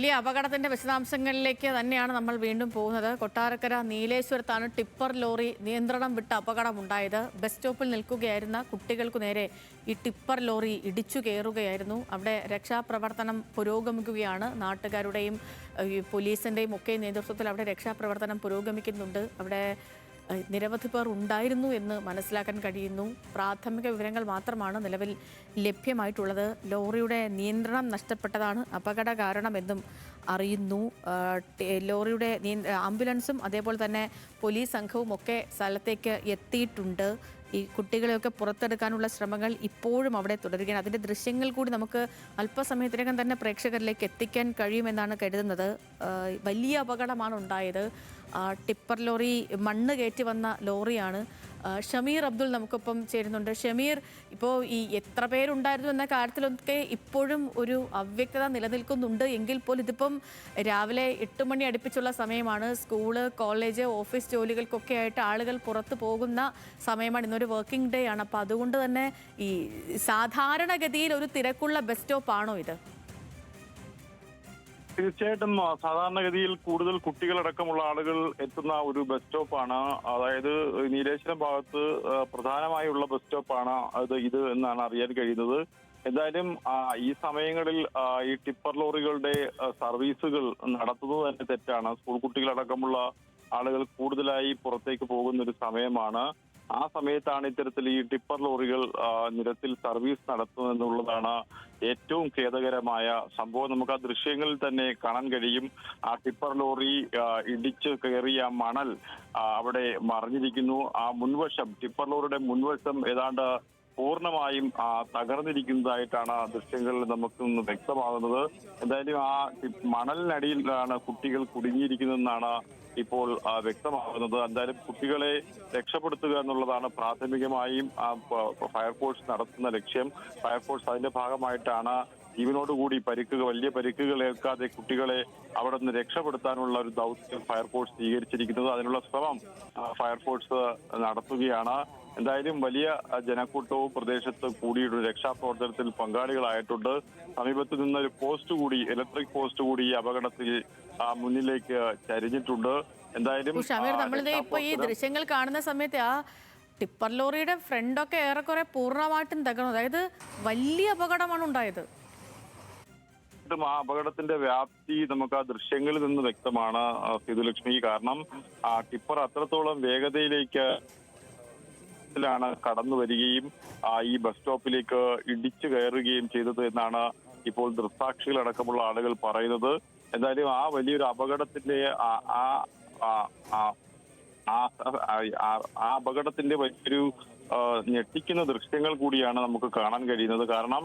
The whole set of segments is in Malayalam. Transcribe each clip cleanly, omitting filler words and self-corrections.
വലിയ അപകടത്തിന്റെ വിശദാംശങ്ങളിലേക്ക് തന്നെയാണ് നമ്മൾ വീണ്ടും പോകുന്നത്. കൊട്ടാരക്കര നീലേശ്വരത്താണ് ടിപ്പർ ലോറി നിയന്ത്രണം വിട്ട അപകടമുണ്ടായത്. ബസ് സ്റ്റോപ്പിൽ നിൽക്കുകയായിരുന്ന കുട്ടികൾക്കു നേരെ ഈ ടിപ്പർ ലോറി ഇടിച്ചു കയറുകയായിരുന്നു. അവിടെ രക്ഷാപ്രവർത്തനം പുരോഗമിക്കുകയാണ്. നാട്ടുകാരുടെയും പോലീസിന്റെയും ഒക്കെ നേതൃത്വത്തിൽ അവിടെ രക്ഷാപ്രവർത്തനം പുരോഗമിക്കുന്നുണ്ട്. അവിടെ നിരവധി പേർ ഉണ്ടായിരുന്നു എന്ന് മനസ്സിലാക്കാൻ കഴിയുന്നു. പ്രാഥമിക വിവരങ്ങൾ മാത്രമാണ് നിലവിൽ ലഭ്യമായിട്ടുള്ളത്. ലോറിയുടെ നിയന്ത്രണം നഷ്ടപ്പെട്ടതാണ് അപകട കാരണമെന്നും അറിയുന്നു. ലോറിയുടെ ആംബുലൻസും അതേപോലെ തന്നെ പോലീസ് സംഘവും ഒക്കെ സ്ഥലത്തേക്ക് എത്തിയിട്ടുണ്ട്. ഈ കുട്ടികളെയൊക്കെ പുറത്തെടുക്കാനുള്ള ശ്രമങ്ങൾ ഇപ്പോഴും അവിടെ തുടരുകയാണ്. അതിൻ്റെ ദൃശ്യങ്ങൾ കൂടി നമുക്ക് അല്പസമയത്തിനകം തന്നെ പ്രേക്ഷകരിലേക്ക് എത്തിക്കാൻ കഴിയുമെന്നാണ് കരുതുന്നത്. വലിയ അപകടമാണ് ഉണ്ടായത്. ടിപ്പർ ലോറി മണ്ണ് കയറ്റി വന്ന ലോറിയാണ്. ഷമീർ അബ്ദുൾ നമുക്കൊപ്പം ചേരുന്നുണ്ട്. ഷമീർ, ഇപ്പോൾ ഈ എത്ര പേരുണ്ടായിരുന്നു എന്ന കാര്യത്തിലൊക്കെ ഇപ്പോഴും ഒരു അവ്യക്തത നിലനിൽക്കുന്നുണ്ട് എങ്കിൽ പോലും ഇതിപ്പം രാവിലെ 8 മണി അടുപ്പിച്ചുള്ള സമയമാണ്. സ്കൂള്, കോളേജ്, ഓഫീസ് ജോലികൾക്കൊക്കെ ആയിട്ട് ആളുകൾ പുറത്തു പോകുന്ന സമയമാണ്. ഇന്നൊരു വർക്കിംഗ് ഡേ ആണ്. അപ്പോൾ അതുകൊണ്ട് തന്നെ ഈ സാധാരണഗതിയിൽ ഒരു തിരക്കുള്ള ബസ് സ്റ്റോപ്പാണോ ഇത്? തീർച്ചയായിട്ടും സാധാരണഗതിയിൽ കൂടുതൽ കുട്ടികളടക്കമുള്ള ആളുകൾ എത്തുന്ന ഒരു ബസ് സ്റ്റോപ്പാണ്. അതായത് നീലേശ്വരം ഭാഗത്ത് പ്രധാനമായുള്ള ബസ് സ്റ്റോപ്പാണ് ഇത് എന്നാണ് അറിയാൻ കഴിയുന്നത്. എന്തായാലും ഈ സമയങ്ങളിൽ ഈ ടിപ്പർ ലോറികളുടെ സർവീസുകൾ നടത്തുന്നത് തന്നെ തെറ്റാണ്. സ്കൂൾ കുട്ടികളടക്കമുള്ള ആളുകൾ കൂടുതലായി പുറത്തേക്ക് പോകുന്ന ഒരു സമയമാണ്. ആ സമയത്താണ് ഇത്തരത്തിൽ ഈ ടിപ്പർ ലോറികൾ നിരത്തിൽ സർവീസ് നടത്തുന്നതെന്നുള്ളതാണ് ഏറ്റവും ഖേദകരമായ സംഭവം. നമുക്ക് ആ ദൃശ്യങ്ങളിൽ തന്നെ കാണാൻ കഴിയും. ആ ടിപ്പർ ലോറി ഇടിച്ച് കയറിയ മണൽ അവിടെ മറിഞ്ഞിരിക്കുന്നു. ആ മുൻവശം, ടിപ്പർ ലോറിയുടെ മുൻവശം ഏതാണ്ട് പൂർണ്ണമായും തകർന്നിരിക്കുന്നതായിട്ടാണ് ദൃശ്യങ്ങളിൽ നമുക്ക് വ്യക്തമാകുന്നത്. എന്തായാലും ആ മണലിനടിയിലാണ് കുട്ടികൾ കുടുങ്ങിയിരിക്കുന്നതെന്നാണ് ഇപ്പോൾ വ്യക്തമാകുന്നത്. എന്തായാലും കുട്ടികളെ രക്ഷപ്പെടുത്തുക എന്നുള്ളതാണ് പ്രാഥമികമായും ഫയർഫോഴ്സ് നടത്തുന്ന ലക്ഷ്യം. ഫയർഫോഴ്സ് അതിന്റെ ഭാഗമായിട്ടാണ് ജീവനോടുകൂടി വലിയ പരിക്കുകൾ ഏൽക്കാതെ കുട്ടികളെ അവിടെ നിന്ന് രക്ഷപ്പെടുത്താനുള്ള ഒരു ദൗത്യം ഫയർഫോഴ്സ് സ്വീകരിച്ചിരിക്കുന്നത്. അതിനുള്ള ശ്രമം ഫയർഫോഴ്സ് നടത്തുകയാണ്. എന്തായാലും വലിയ ജനക്കൂട്ടവും പ്രദേശത്ത് കൂടിയിട്ട് രക്ഷാപ്രവർത്തനത്തിൽ പങ്കാളികളായിട്ടുണ്ട്. സമീപത്ത് നിന്ന് ഒരു പോസ്റ്റ് കൂടി, ഇലക്ട്രിക് പോസ്റ്റ് കൂടി ഈ അപകടത്തിൽ മുന്നിലേക്ക് ചരിഞ്ഞിട്ടുണ്ട്. എന്തായാലും നമ്മളിത് ഇപ്പൊ ഈ ദൃശ്യങ്ങൾ കാണുന്ന സമയത്ത് ആ ടിപ്പർ ലോറിയുടെ ഫ്രണ്ടൊക്കെ ഏറെക്കുറെ പൂർണ്ണമായിട്ടും തകർന്നു. അതായത് വലിയ അപകടമാണ് ഉണ്ടായത്. ആ അപകടത്തിന്റെ വ്യാപ്തി നമുക്ക് ആ ദൃശ്യങ്ങളിൽ നിന്ന് വ്യക്തമാണ് സേതുലക്ഷ്മി. കാരണം ആ ടിപ്പർ അത്രത്തോളം വേഗതയിലേക്ക് കടന്നു വരികയും ഈ ബസ് സ്റ്റോപ്പിലേക്ക് ഇടിച്ചു കയറുകയും ചെയ്തത് എന്നാണ് ഇപ്പോൾ ദൃക്സാക്ഷികളടക്കമുള്ള ആളുകൾ പറയുന്നത്. എന്തായാലും ആ വലിയൊരു അപകടത്തിന്റെ അപകടത്തിന്റെ വലിയൊരു ഞെട്ടിക്കുന്ന ദൃശ്യങ്ങൾ കൂടിയാണ് നമുക്ക് കാണാൻ കഴിയുന്നത്. കാരണം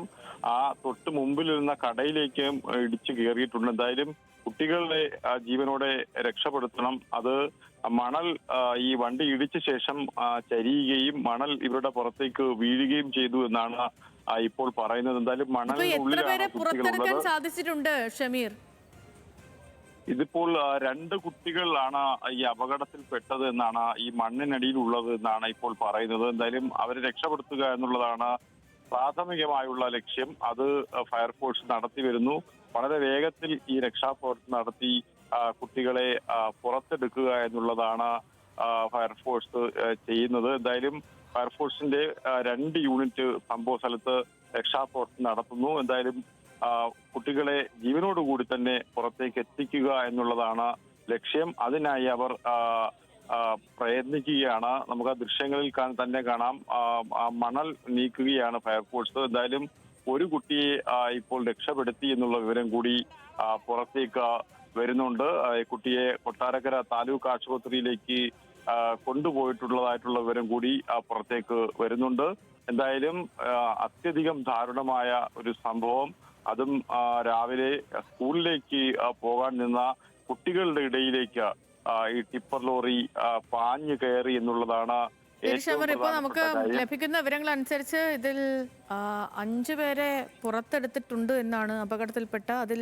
ആ തൊട്ട് മുമ്പിലിരുന്ന കടയിലേക്ക് ഇടിച്ചു കയറിയിട്ടുണ്ട്. എന്തായാലും കുട്ടികളുടെ ജീവനോടെ രക്ഷപ്പെടുത്തണം. അത് മണൽ ഈ വണ്ടി ഇടിച്ച ശേഷം ചരിയുകയും മണൽ ഇവരുടെ പുറത്തേക്ക് വീഴുകയും ചെയ്തു എന്നാണ് ഇപ്പോൾ പറയുന്നത്. എന്തായാലും മണലിനുള്ളിലാണ് സാധിച്ചിട്ടുണ്ട് ഷമീർ. ഇതിപ്പോൾ 2 കുട്ടികളാണ് ഈ അപകടത്തിൽ പെട്ടത് എന്നാണ്, ഈ മണ്ണിനടിയിലുള്ളത് എന്നാണ് ഇപ്പോൾ പറയുന്നത്. എന്തായാലും അവരെ രക്ഷപ്പെടുത്തുക എന്നുള്ളതാണ് പ്രാഥമികമായുള്ള ലക്ഷ്യം. അത് ഫയർഫോഴ്സ് നടത്തി വരുന്നു. വളരെ വേഗത്തിൽ ഈ രക്ഷാപ്രവർത്തനം നടത്തി കുട്ടികളെ പുറത്തെടുക്കുക എന്നുള്ളതാണ് ഫയർഫോഴ്സ് ചെയ്യുന്നത്. എന്തായാലും ഫയർഫോഴ്സിന്റെ 2 യൂണിറ്റ് സംഭവ സ്ഥലത്ത് രക്ഷാപ്രവർത്തനം നടത്തുന്നു. എന്തായാലും കുട്ടികളെ ജീവനോടുകൂടി തന്നെ പുറത്തേക്ക് എത്തിക്കുക എന്നുള്ളതാണ് ലക്ഷ്യം. അതിനായി അവർ പ്രയത്നിക്കുകയാണ്. നമുക്ക് ആ ദൃശ്യങ്ങളിൽ തന്നെ കാണാം. മണൽ നീക്കുകയാണ് ഫയർഫോഴ്സ്. എന്തായാലും ഒരു കുട്ടിയെ ഇപ്പോൾ രക്ഷപ്പെടുത്തി എന്നുള്ള വിവരം കൂടി പുറത്തേക്ക് വരുന്നുണ്ട്. കുട്ടിയെ കൊട്ടാരക്കര താലൂക്ക് ആശുപത്രിയിലേക്ക് കൊണ്ടുപോയിട്ടുള്ളതായിട്ടുള്ള വിവരം കൂടി പുറത്തേക്ക് വരുന്നുണ്ട്. എന്തായാലും അത്യധികം ദാരുണമായ ഒരു സംഭവം. അതും രാവിലെ സ്കൂളിലേക്ക് പോകാൻ നിന്ന കുട്ടികളുടെ ഇടയിലേക്ക് ഈ ടിപ്പർ ലോറി പാഞ്ഞു കയറി എന്നുള്ളതാണ്. ഇപ്പോൾ നമുക്ക് ലഭിക്കുന്ന വിവരങ്ങൾ അനുസരിച്ച് ഇതിൽ 5 പേരെ പുറത്തെടുത്തിട്ടുണ്ട് എന്നാണ് അപകടത്തിൽപ്പെട്ട. അതിൽ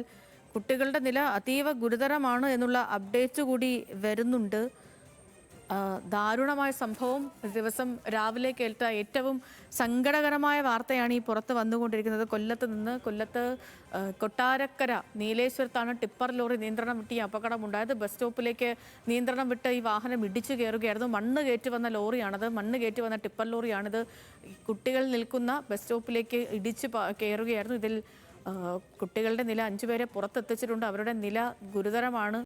കുട്ടികളുടെ നില അതീവ ഗുരുതരമാണ് എന്നുള്ള അപ്ഡേറ്റ് കൂടി വരുന്നുണ്ട്. ദാരുണമായ സംഭവം ദിവസം രാവിലെ കേട്ട ഏറ്റവും സങ്കടകരമായ വാർത്തയാണ് ഈ പുറത്ത് വന്നുകൊണ്ടിരിക്കുന്നത്. കൊല്ലത്ത് കൊട്ടാരക്കര നീലേശ്വരത്താണ് ടിപ്പർ ലോറി നിയന്ത്രണം വിട്ട് ഈ അപകടമുണ്ടായത്. ബസ് സ്റ്റോപ്പിലേക്ക് നിയന്ത്രണം വിട്ട് ഈ വാഹനം ഇടിച്ചു കയറുകയായിരുന്നു. മണ്ണ് കയറ്റി വന്ന ലോറിയാണത്, മണ്ണ് കയറ്റി വന്ന ടിപ്പർ ലോറിയാണിത്. കുട്ടികൾ നിൽക്കുന്ന ബസ് സ്റ്റോപ്പിലേക്ക് ഇടിച്ച് കയറുകയായിരുന്നു. ഇതിൽ കുട്ടികളുടെ നില 5 പേരെ പുറത്തെത്തിച്ചിട്ടുണ്ട്. അവരുടെ നില ഗുരുതരമാണ്.